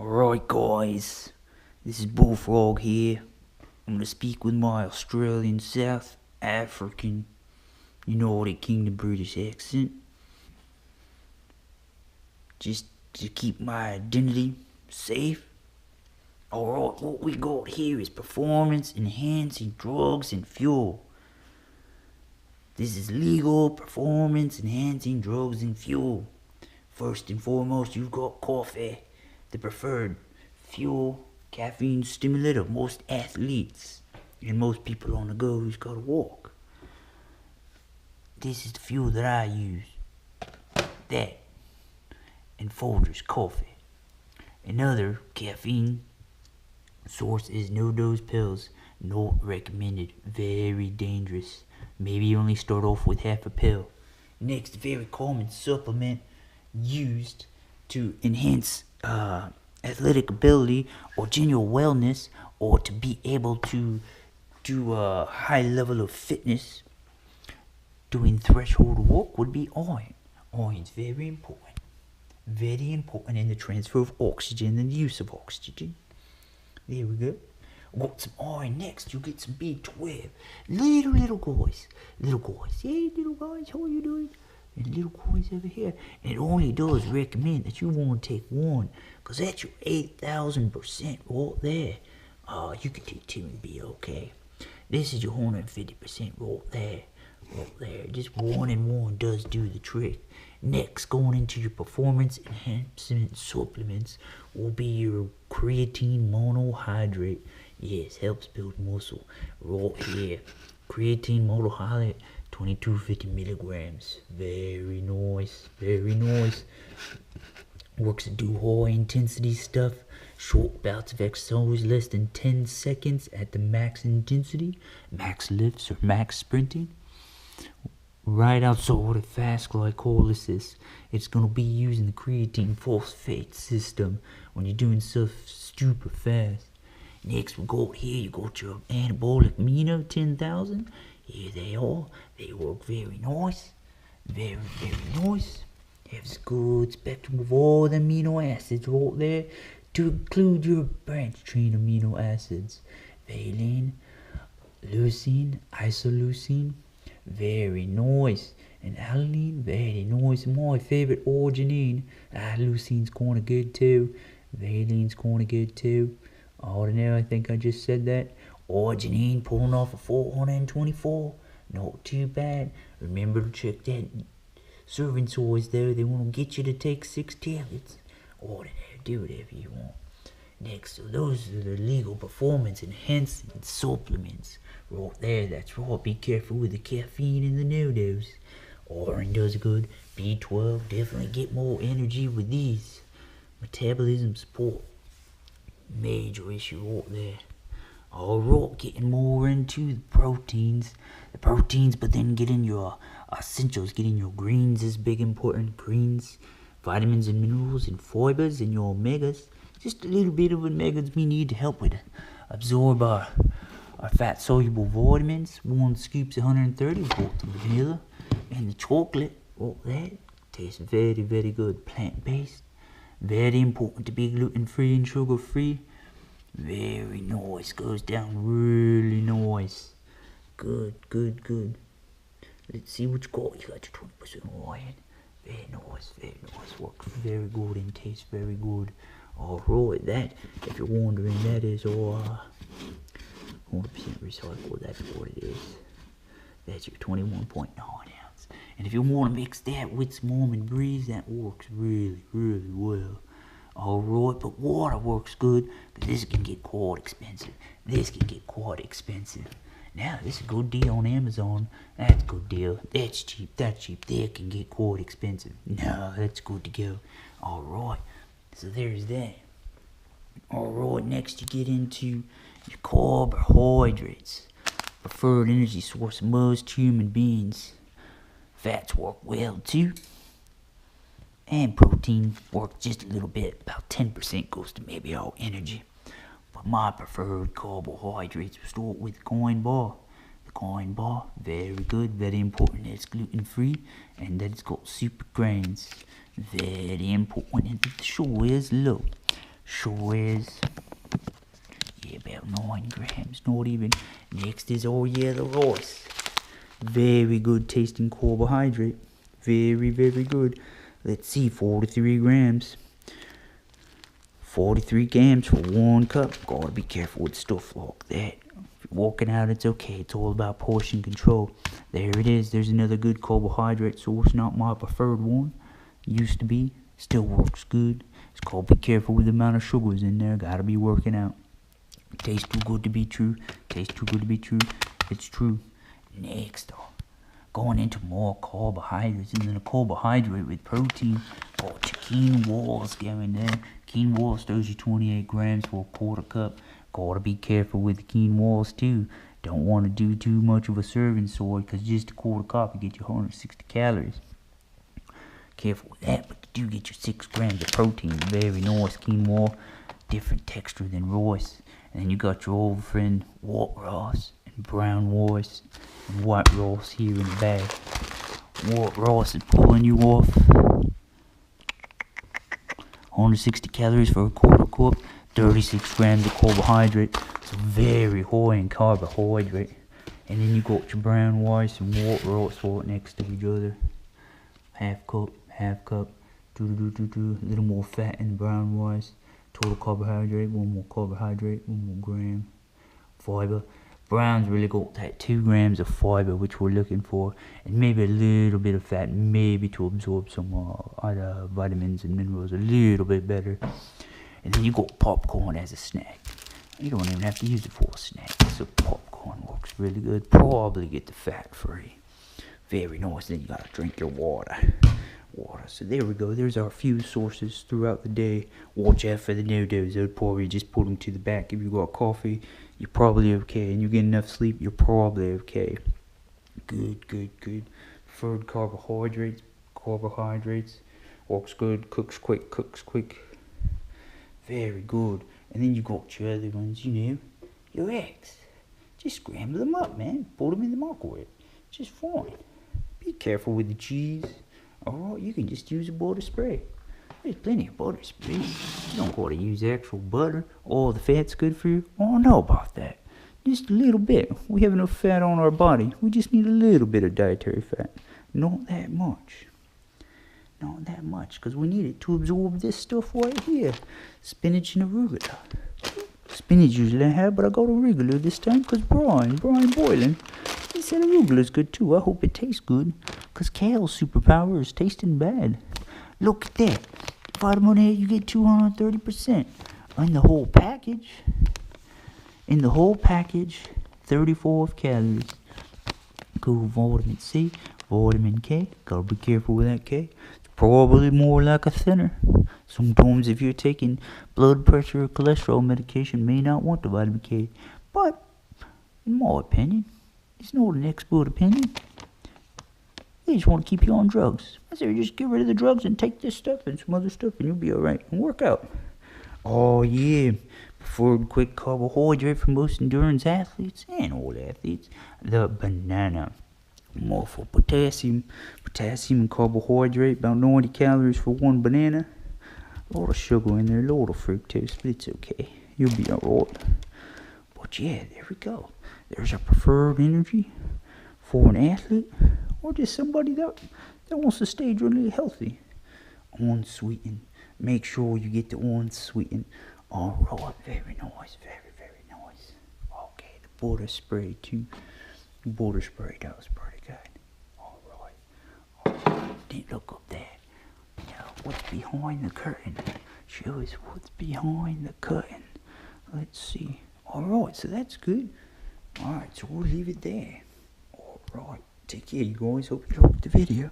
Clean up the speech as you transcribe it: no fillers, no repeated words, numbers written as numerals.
Alright guys, this is Bullfrog here. I'm gonna speak with my Australian South African United Kingdom British accent. Just to keep my identity safe. Alright, what we got here is performance enhancing drugs and fuel. This is legal performance enhancing drugs and fuel. First and foremost, you've got coffee, the preferred fuel, caffeine stimulant of most athletes and most people on the go who's got to walk. This is the fuel that I use. That and Folgers coffee. Another caffeine source is no-dose pills. Not recommended. Very dangerous. Maybe only start off with half a pill. Next, very common supplement used to enhance athletic ability or general wellness, or to be able to do a high level of fitness doing threshold work, would be iron. Iron's very important. Very important in the transfer of oxygen and the use of oxygen. There we go. Got some iron. Next, you get some B12. Little guys. Hey, little guys, how you doing? And little guys over here. And it only does recommend that you want to take one, because that's your 8,000% right there. You can take two and be okay. This is your 150% right there. Right there. Just one and one does do the trick. Next, going into your performance enhancement supplements will be your creatine monohydrate. Yes, helps build muscle. Right here. Creatine monohydrate, 2250 milligrams. Very nice. Very nice. Works to do high intensity stuff. Short bouts of exercise, less than 10 seconds at the max intensity. Max lifts or max sprinting. Right outside of fast glycolysis, it's going to be using the creatine phosphate system when you're doing stuff super fast. Next, we got here, you got your anabolic amino 10,000. Here they are. They work very nice. Very nice. Has a good spectrum of all the amino acids right there, to include your branched chain amino acids. Valine, leucine, isoleucine. Very nice. And alanine, very nice. My favorite, arginine. Leucine's kinda good too. Valine's kinda good too. Oh, now I think I just said that. Arginine pulling off a 424. Not too bad. Remember to check that serving size there. They want to get you to take 6 tablets. Or do whatever you want. Next, so those are the legal performance enhancing supplements. Right there, that's right. Be careful with the caffeine and the no-dose. Iron does good. B12, definitely get more energy with these. Metabolism support. Major issue right there. Alright, getting more into the proteins. But then getting your essentials, getting your greens is big important. Greens, vitamins and minerals and fibers and your omegas. Just a little bit of omegas we need to help with absorb our fat soluble vitamins. 1 scoop's 130, bought the vanilla and the chocolate. Oh, that tastes very good. Plant based. Very important to be gluten free and sugar free. Very nice. Goes down really nice. Good. Let's see what you got. You got your 20% iron. Very nice. Works very good and tastes very good. Alright, that, if you're wondering, that is our 100% recycled. That's what it is. That's your 21.9 ounce. And if you want to mix that with some almond breeze, that works really well. Alright, but water works good, because this can get quite expensive. Now, this is a good deal on Amazon. That's a good deal. That's cheap. That can get quite expensive. No, that's good to go. Alright, so there's that. Alright, next you get into your carbohydrates. Preferred energy source of most human beings. Fats work well too. And protein works just a little bit. About 10% goes to maybe all energy. But my preferred carbohydrates will start with Kind Bar. The Kind Bar, very good, very important that it's gluten free and that it's got super grains. Very important, and the sugar is low. Sure is. Yeah, about 9 grams, not even. Next is all yellow rice. Very good tasting carbohydrate. Very, very good. Let's see, 43 grams. 43 grams for 1 cup. Gotta be careful with stuff like that. If you're walking out, it's okay. It's all about portion control. There it is. There's another good carbohydrate source. Not my preferred one. Used to be. Still works good. It's called be careful with the amount of sugars in there. Gotta be working out. Tastes too good to be true. Tastes too good to be true. It's true. Next, going into more carbohydrates, and then a carbohydrate with protein. Got your quinoa going there. Quinoa stores you 28 grams for a quarter cup. Gotta be careful with the quinoa too. Don't want to do too much of a serving sort, because just a quarter cup you get your 160 calories. Careful with that, but you do get your 6 grams of protein. Very nice quinoa. Different texture than rice. And then you got your old friend white rice and brown rice and white rice here in the bag. White rice is pulling you off 160 calories for a quarter cup, 36 grams of carbohydrate. So very high in carbohydrate. And then you got your brown rice and white rice right next to each other. Half cup, a little more fat in the brown rice. Total carbohydrate, 1 more carbohydrate, 1 more gram. Fiber. Brown's really got that 2 grams of fiber, which we're looking for, and maybe a little bit of fat, maybe to absorb some other vitamins and minerals a little bit better. And then you got popcorn as a snack. You don't even have to use it for a snack, so popcorn works really good. Probably get the fat free. Very nice. Then you gotta drink your water. So there we go. There's our few sources throughout the day. Watch out for the no-dos. I'd probably just put them to the back. If you got coffee, you're probably okay. And you get enough sleep, you're probably okay. Good. Preferred carbohydrates. Works good. Cooks quick. Very good. And then you got your other ones, your eggs. Just scramble them up, man. Put them in the microwave. Just fine. Be careful with the cheese. Alright, you can just use a butter spray. There's plenty of butter spray. You don't gotta use actual butter. All the fat's good for you. I don't know about that. Just a little bit. We have enough fat on our body. We just need a little bit of dietary fat. Not that much. Because we need it to absorb this stuff right here. Spinach and arugula. Spinach usually I have, but I got arugula this time because Brian Boylan, he said arugula's good too. I hope it tastes good, because kale's superpower is tasting bad. Look at that. Vitamin A, you get 230%. In the whole package, 34 calories. Cool. Vitamin C, vitamin K. Gotta be careful with that K. It's probably more like a thinner. Sometimes if you're taking blood pressure or cholesterol medication, may not want the vitamin K. But, in my opinion, it's not an expert opinion. They just want to keep you on drugs. I say just get rid of the drugs and take this stuff and some other stuff and you'll be alright. And work out. Oh yeah. Preferred quick carbohydrate for most endurance athletes and all athletes. The banana. More for potassium. Potassium and carbohydrate. About 90 calories for 1 banana. A lot of sugar in there. A lot of fructose. But it's okay. You'll be alright. But yeah, there we go. There's a preferred energy for an athlete. Or just somebody that wants to stay really healthy. Unsweetened. Make sure you get the unsweetened. Alright, very nice. Very nice. Okay, the butter spray too. Butter spray, that was pretty good. Alright. Then look up there. Now, what's behind the curtain? Show us what's behind the curtain. Let's see. Alright, so that's good. Alright, so we'll leave it there. Alright. Take care, you guys. Hope you liked the video.